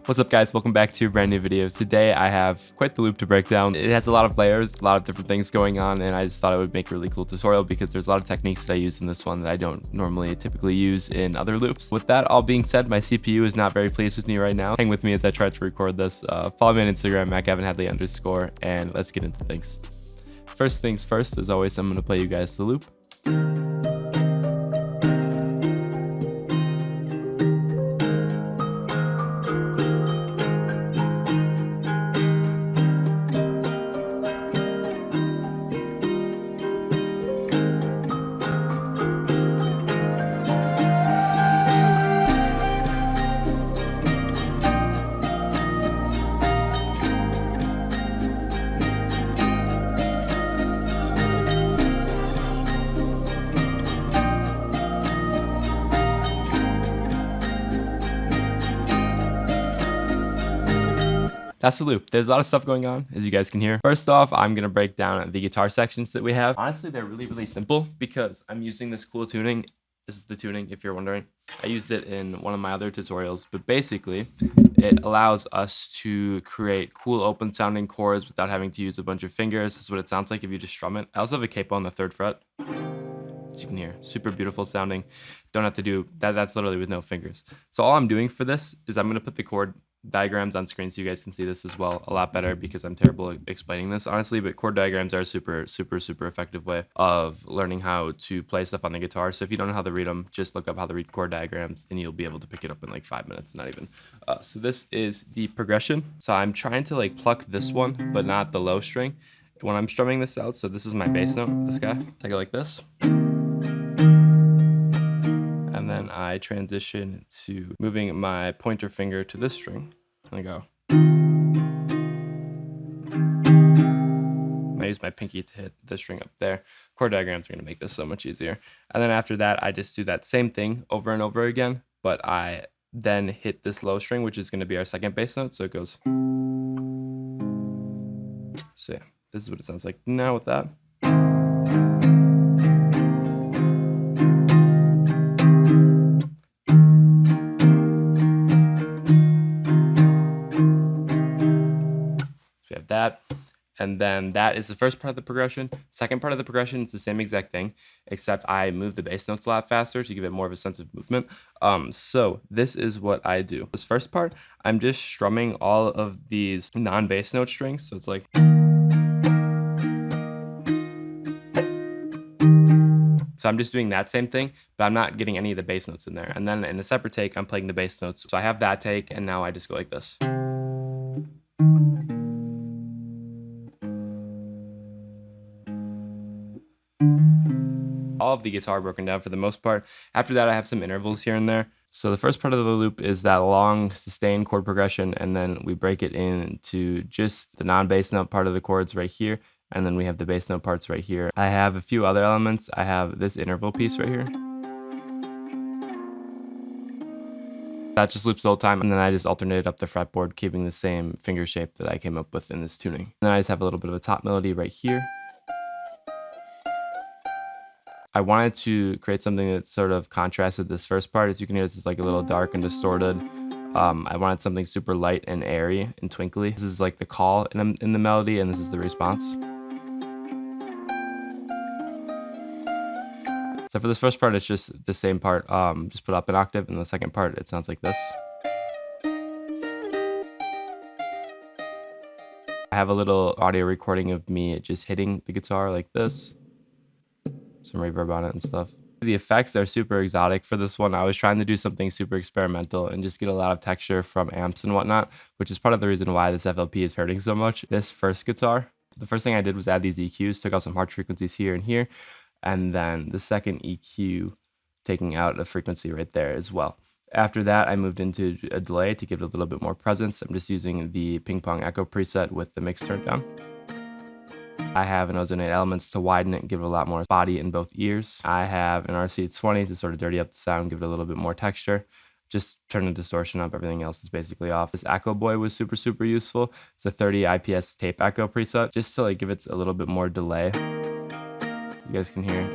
What's up guys, welcome back to a brand new video. Today I have quite the loop to break down. It has a lot of layers, a lot of different things going on, and I just thought it would make a really cool tutorial because there's a lot of techniques that I use in this one that I don't typically use in other loops. With that all being said, my CPU is not very pleased with me right now. Hang with me as I try to record this. Follow me on Instagram, @GavinHadley_, and let's get into things. First things first, as always, I'm going to play you guys the loop. That's the loop. There's a lot of stuff going on, as you guys can hear. First off, I'm going to break down the guitar sections that we have. Honestly, they're really simple because I'm using this cool tuning. This is the tuning, if you're wondering. I used it in one of my other tutorials, but basically, it allows us to create cool open sounding chords without having to use a bunch of fingers. This is what it sounds like if you just strum it. I also have a capo on the 3rd fret. As you can hear, super beautiful sounding. Don't have to do that. That's literally with no fingers. So all I'm doing for this is I'm going to put the chord diagrams on screen so you guys can see this as well a lot better because I'm terrible at explaining this honestly, but chord diagrams are a super effective way of learning how to play stuff on the guitar. So if you don't know how to read them, just look up how to read chord diagrams and you'll be able to pick it up in like 5 minutes, not even. So this is the progression. So I'm trying to like pluck this one but not the low string when I'm strumming this out. So this is my bass note, this guy. I go like this. And then I transition to moving my pointer finger to this string. And I go. I use my pinky to hit the string up there. Chord diagrams are going to make this so much easier. And then after that, I just do that same thing over and over again, but I then hit this low string, which is going to be our second bass note. So it goes. So yeah, this is what it sounds like now with that. That, and then that is the first part of the progression. Second part of the progression is the same exact thing, except I move the bass notes a lot faster to give it more of a sense of movement. So this is what I do. This first part, I'm just strumming all of these non-bass note strings. So it's like. So I'm just doing that same thing, but I'm not getting any of the bass notes in there. And then in a separate take, I'm playing the bass notes. So I have that take, and now I just go like this. All of the guitar broken down for the most part. After that, I have some intervals here and there. So the first part of the loop is that long sustained chord progression, and then we break it into just the non-bass note part of the chords right here, and then we have the bass note parts right here. I have a few other elements. I have this interval piece right here. That just loops the whole time, and then I just alternated up the fretboard, keeping the same finger shape that I came up with in this tuning. And then I just have a little bit of a top melody right here. I wanted to create something that sort of contrasted this first part. As you can hear, this is like a little dark and distorted. I wanted something super light and airy and twinkly. This is like the call in the melody, and this is the response. So for this first part, it's just the same part, just put up an octave, and the second part, it sounds like this. I have a little audio recording of me just hitting the guitar like this. Some reverb on it and stuff. The effects are super exotic for this one. I was trying to do something super experimental and just get a lot of texture from amps and whatnot, which is part of the reason why this FLP is hurting so much. This first guitar, the first thing I did was add these EQs, took out some harsh frequencies here and here, and then the second EQ taking out a frequency right there as well. After that, I moved into a delay to give it a little bit more presence. I'm just using the ping pong echo preset with the mix turned down. I have an Ozone 8 Elements to widen it and give it a lot more body in both ears. I have an RC20 to sort of dirty up the sound, give it a little bit more texture. Just turn the distortion up, everything else is basically off. This Echo Boy was super useful. It's a 30 IPS tape echo preset, just to like give it a little bit more delay. You guys can hear.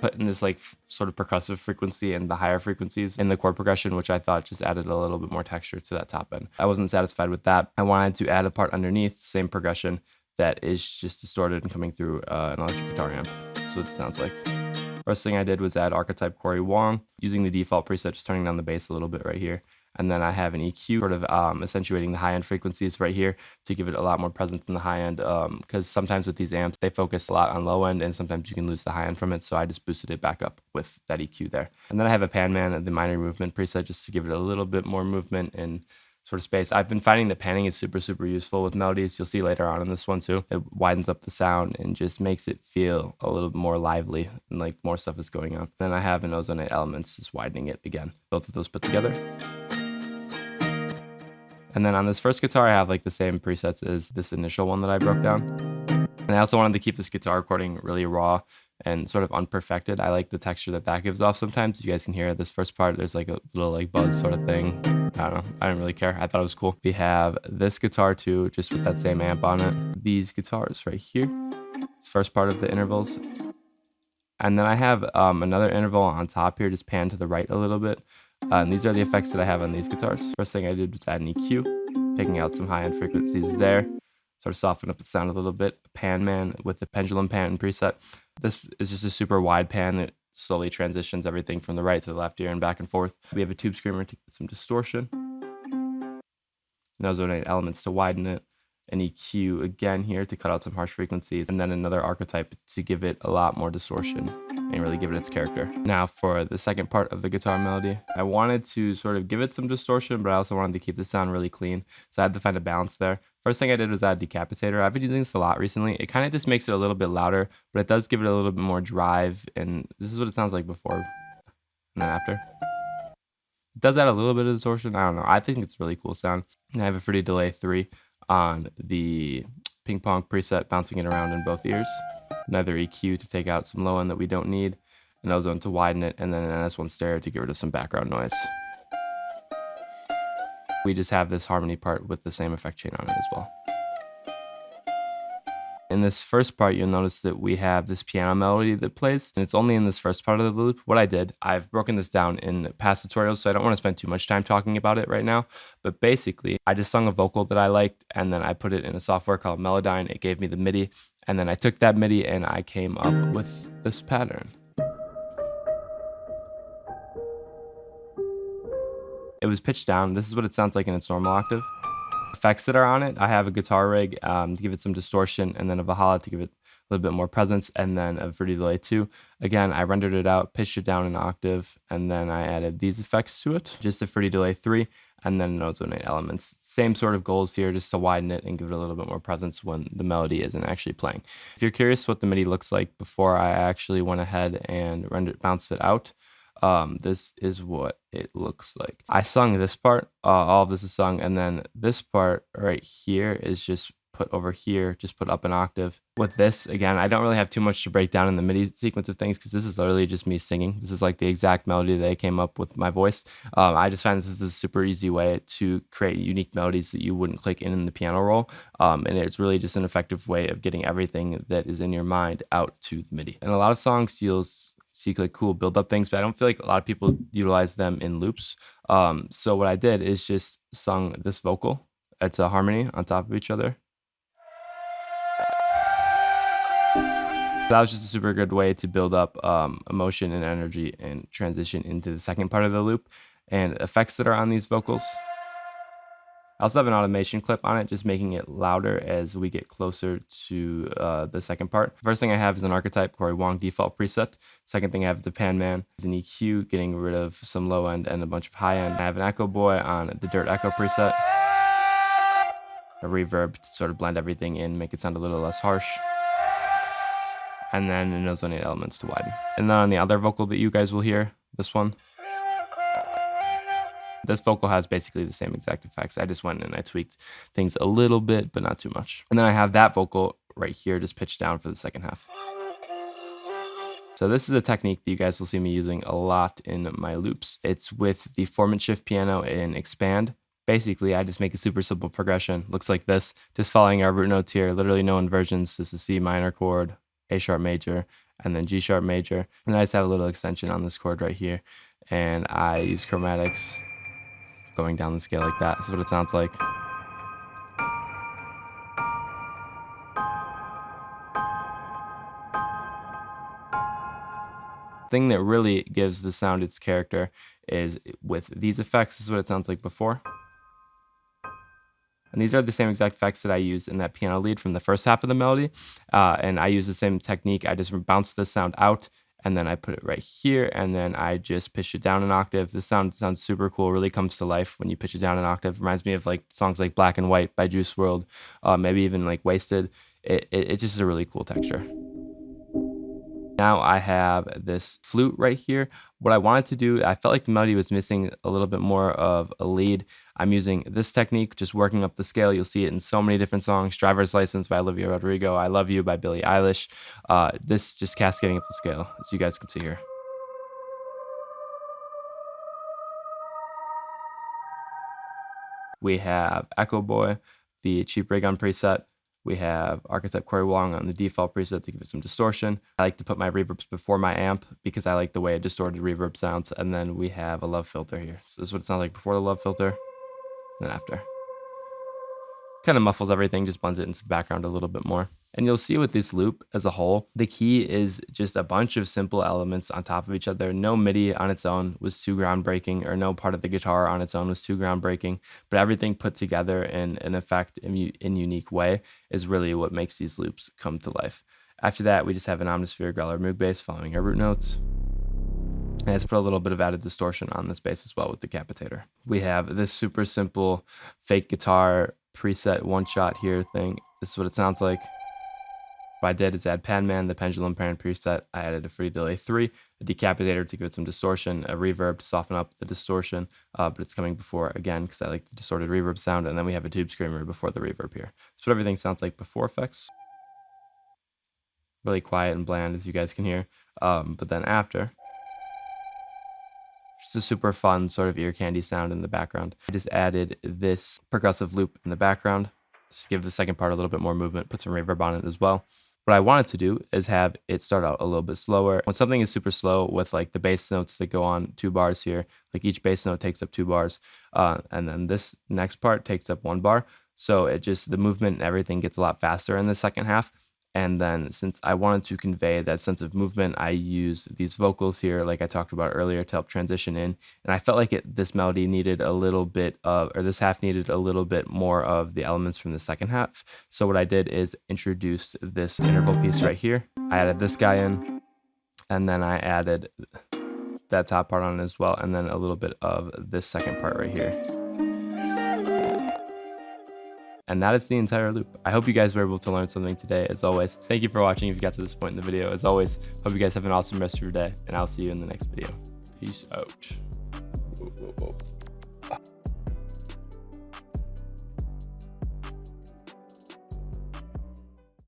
putting this like sort of percussive frequency and the higher frequencies in the chord progression, which I thought just added a little bit more texture to that top end. I wasn't satisfied with that. I wanted to add a part underneath, same progression, that is just distorted and coming through an electric guitar amp. That's what it sounds like. First thing I did was add archetype Corey Wong using the default preset, just turning down the bass a little bit right here. And then I have an EQ sort of accentuating the high end frequencies right here to give it a lot more presence in the high end, because sometimes with these amps, they focus a lot on low end and sometimes you can lose the high end from it. So I just boosted it back up with that EQ there. And then I have a pan man, the minor movement preset, just to give it a little bit more movement and sort of space. I've been finding that panning is super, super useful with melodies. You'll see later on in this one too. It widens up the sound and just makes it feel a little bit more lively and like more stuff is going on. Then I have an ozonate elements, just widening it again. Both of those put together. And then on this first guitar, I have like the same presets as this initial one that I broke down. And I also wanted to keep this guitar recording really raw and sort of unperfected. I like the texture that gives off sometimes. You guys can hear this first part. There's like a little like buzz sort of thing. I don't know. I didn't really care. I thought it was cool. We have this guitar too, just with that same amp on it. These guitars right here. It's first part of the intervals. And then I have another interval on top here, just pan to the right a little bit. And these are the effects that I have on these guitars. First thing I did was add an EQ, picking out some high-end frequencies there. Sort of soften up the sound a little bit. Pan man with the pendulum pan preset. This is just a super wide pan that slowly transitions everything from the right to the left here and back and forth. We have a tube screamer to get some distortion. And ozonate elements to widen it. An EQ again here to cut out some harsh frequencies, and then another archetype to give it a lot more distortion and really give it its character. Now for the second part of the guitar melody, I wanted to sort of give it some distortion, but I also wanted to keep the sound really clean, so I had to find a balance there. First thing I did was add decapitator. I've been using this a lot recently. It kind of just makes it a little bit louder, but it does give it a little bit more drive, and this is what it sounds like before and then after. It does add a little bit of distortion. I don't know. I think it's a really cool sound. And I have a fruity delay 3 on the ping pong preset, bouncing it around in both ears. Another EQ to take out some low end that we don't need. An ozone to widen it, and then an S1 stereo to get rid of some background noise. We just have this harmony part with the same effect chain on it as well. In this first part, you'll notice that we have this piano melody that plays, and it's only in this first part of the loop. What I did, I've broken this down in past tutorials, so I don't want to spend too much time talking about it right now, but basically, I just sung a vocal that I liked, and then I put it in a software called Melodyne. It gave me the MIDI, and then I took that MIDI and I came up with this pattern. It was pitched down. This is what it sounds like in its normal octave. Effects that are on it, I have a guitar rig to give it some distortion, and then a Valhalla to give it a little bit more presence, and then a fruity delay 2. Again, I rendered it out, pitched it down an octave, and then I added these effects to it. Just a fruity delay 3, and then an ozonate elements. Same sort of goals here, just to widen it and give it a little bit more presence when the melody isn't actually playing. If you're curious what the MIDI looks like before I actually went ahead and bounced it out, this is what it looks like. I sung this part, all of this is sung, and then this part right here is just put over here, just put up an octave. With this, again, I don't really have too much to break down in the MIDI sequence of things because this is literally just me singing. This is like the exact melody that I came up with my voice. I just find this is a super easy way to create unique melodies that you wouldn't click in the piano roll, and it's really just an effective way of getting everything that is in your mind out to the MIDI. And a lot of songs you'll see like cool build up things, but I don't feel like a lot of people utilize them in loops. So what I did is just sung this vocal. It's a harmony on top of each other. That was just a super good way to build up emotion and energy and transition into the second part of the loop and effects that are on these vocals. I also have an automation clip on it, just making it louder as we get closer to the second part. First thing I have is an archetype, Corey Wong default preset. Second thing I have is a pan man, is an EQ, getting rid of some low end and a bunch of high end. I have an echo boy on the dirt echo preset. A reverb to sort of blend everything in, make it sound a little less harsh. And then an ozonate elements to widen. And then on the other vocal that you guys will hear, this one. This vocal has basically the same exact effects. I just went and I tweaked things a little bit, but not too much. And then I have that vocal right here just pitched down for the second half. So this is a technique that you guys will see me using a lot in my loops. It's with the formant shift piano in Expand. Basically, I just make a super simple progression. Looks like this, just following our root notes here, literally no inversions, just a C minor chord, A sharp major, and then G sharp major. And I just have a little extension on this chord right here, and I use chromatics going down the scale like that. This is what it sounds like. Thing that really gives the sound its character is with these effects. This is what it sounds like before. And these are the same exact effects that I used in that piano lead from the first half of the melody. And I use the same technique. I just bounce the sound out, and then I put it right here, and then I just pitch it down an octave. This sound sounds super cool. Really comes to life when you pitch it down an octave. Reminds me of like songs like Black and White by Juice WRLD, maybe even like Wasted. It just is a really cool texture. Now I have this flute right here. What I wanted to do, I felt like the melody was missing a little bit more of a lead. I'm using this technique, just working up the scale. You'll see it in so many different songs. Driver's License by Olivia Rodrigo. I Love You by Billie Eilish. This just cascading up the scale, as you guys can see here. We have Echo Boy, the cheap ray gun preset. We have Archetype Corey Wong on the default preset to give it some distortion. I like to put my reverbs before my amp because I like the way a distorted reverb sounds. And then we have a love filter here. So this is what it sounds like before the love filter, and then after. Kind of muffles everything, just blends it into the background a little bit more. And you'll see with this loop as a whole, the key is just a bunch of simple elements on top of each other. No MIDI on its own was too groundbreaking, or no part of the guitar on its own was too groundbreaking, but everything put together in an effect in unique way is really what makes these loops come to life. After that, we just have an Omnisphere Growler Moog bass following our root notes. And let's put a little bit of added distortion on this bass as well with Decapitator. We have this super simple fake guitar preset one shot here thing. This is what it sounds like. What I did is add Panman, the pendulum parent preset. I added a free delay 3, a decapitator to give it some distortion, a reverb to soften up the distortion, but it's coming before, again, because I like the distorted reverb sound, and then we have a tube screamer before the reverb here. That's what everything sounds like before effects. Really quiet and bland, as you guys can hear, but then after, just a super fun sort of ear candy sound in the background. I just added this progressive loop in the background, just give the second part a little bit more movement, put some reverb on it as well. What I wanted to do is have it start out a little bit slower. When something is super slow with like the bass notes that go on 2 bars here, like each bass note takes up 2 bars, and then this next part takes up 1 bar. So it just, the movement and everything gets a lot faster in the second half. And then since I wanted to convey that sense of movement, I use these vocals here, like I talked about earlier, to help transition in. And I felt like this melody needed a little bit of, or this half needed a little bit more of the elements from the second half. So what I did is introduce this interval piece right here. I added this guy in, and then I added that top part on as well, and then a little bit of this second part right here. And that is the entire loop. I hope you guys were able to learn something today, as always. Thank you for watching if you got to this point in the video. As always, hope you guys have an awesome rest of your day, and I'll see you in the next video. Peace out. Whoa, whoa, whoa.